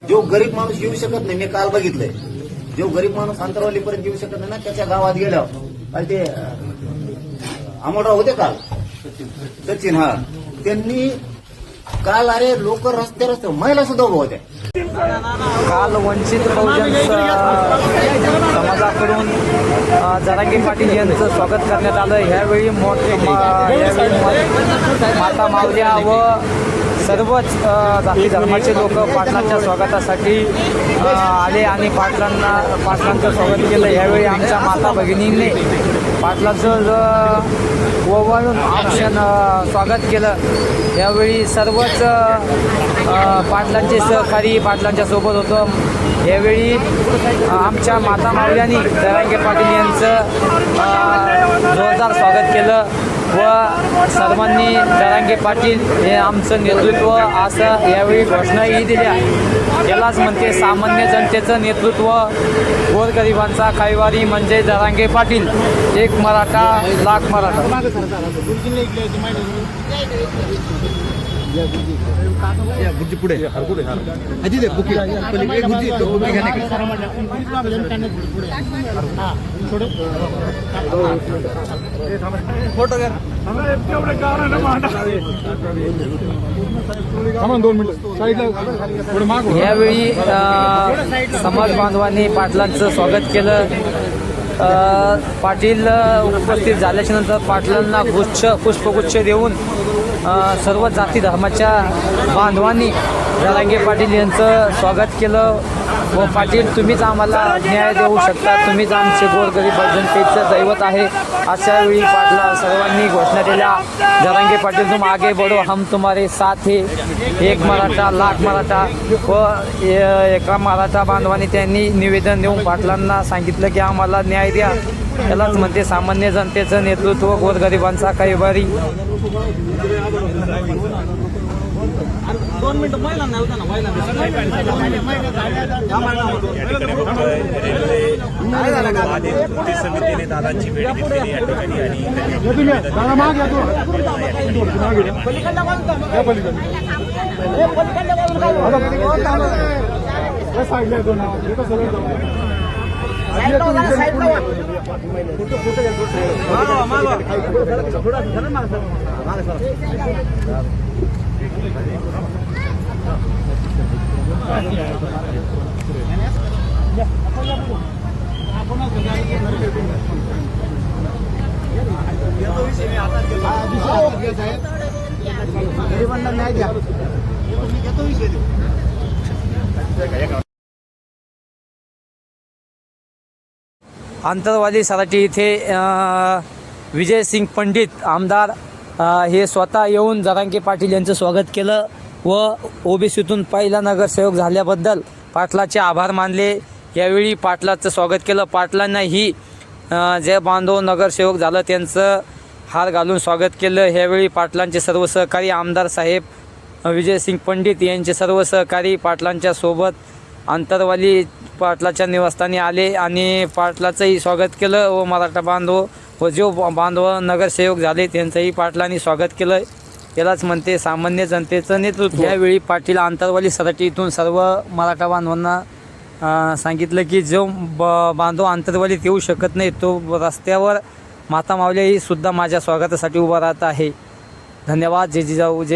जो गरीब माणूस येऊ शकत नाही, मी काल बघितलंय, जो गरीब माणूस अंतरवालीपर्यंत येऊ शकत नाही ना, त्याच्या गावात गेल्यावर आणि ते अमोलराव होते काल, सचिन, हा, त्यांनी काल अरे लोक रस्ते महिला सुद्धा उभ्या होत्या. काल वंचित बहुजन समाजाकडून जरांगे पाटील यांचं स्वागत करण्यात आलं. ह्यावेळी माता मावल्या व सर्वच जाती धर्माचे लोक पाटलांच्या स्वागतासाठी आले आणि पाटलांचं स्वागत केलं. यावेळी आमच्या माता भगिनींनी पाटलांचं ओवाळून औक्षण स्वागत केलं. यावेळी सर्वच पाटलांचे सहकारी पाटलांच्या सोबत होतं. यावेळी आमच्या माता मावल्यांनी जरांगे पाटील यांचं जोरदार स्वागत केलं व सर्वांनी जरांगे पाटील हे आमचं नेतृत्व असं यावेळी घोषणाही दिल्या. यालाच म्हणते सामान्य जनतेचं नेतृत्व, गोरगरिबांचा कैवारी म्हणजे जरांगे पाटील. एक मराठा लाख मराठा. गुरुजी पुढे फोटो घ्या. 2 मिनिटं यावेळी समाज बांधवांनी पाटलांचं स्वागत केलं. पाटील उपस्थित झाल्याच्या नंतर पाटलांना पुष्पगुच्छ देऊन सर्व जाती धर्माच्या बांधवांनी जरांगे पाटील यांचं स्वागत केलं. व पाटील, तुम्हीच आम्हाला न्याय देऊ शकता, तुम्हीच आमचे गोरगरीब जनतेचं दैवत आहे. अशा वेळी पाटला सर्वांनी घोषणा केल्या, जरांगे पाटील तुम आगे बढ़ो, हम तुम्हारे साथ है, एक मराठा लाख मराठा. व एका मराठा बांधवांनी त्यांनी निवेदन देऊन पाटलांना सांगितलं की आम्हाला न्याय द्या. त्यालाच म्हणते सामान्य जनतेचं नेतृत्व, गोरगरिबांचा कैवारी. 2 मिनिटं महिला नाही होता ना, कृती समितीने दादांची भेट घेतलेली या ठिकाणी गरिबांना न्याय द्या. आंतरवाली सराटी इथे विजय सिंग पंडित आमदार हे स्वतः येऊन जरांगे पाटील यांचं स्वागत केलं व ओबीसीतून पहिला नगरसेवक झाल्याबद्दल पाटलाचे आभार मानले. यावेळी पाटलाचं स्वागत केलं. पाटलांनाही जे बांधव नगरसेवक झालं त्यांचं हार घालून स्वागत केलं. ह्यावेळी पाटलांचे सर्व सहकारी आमदार साहेब विजय सिंग पंडित यांचे सर्व सहकारी पाटलांच्या सोबत आंतरवाली पाटलाच्या निवासस्थानी आले आणि पाटलाचंही स्वागत केलं व मराठा बांधव व जो बांधव नगरसेवक झाले त्यांचंही पाटलांनी स्वागत केलं. यालाच म्हणते सामान्य जनतेचं नेतृत्व. यावेळी पाटील आंतरवाली सराटी इथून सर्व मराठा बांधवांना सांगितलं की जो बांधव आंतरवालीत येऊ शकत नाही तो रस्त्यावर माता मावल्या ही सुद्धा माझ्या स्वागतासाठी उभा राहत आहे. धन्यवाद. जय जिजाऊ. जय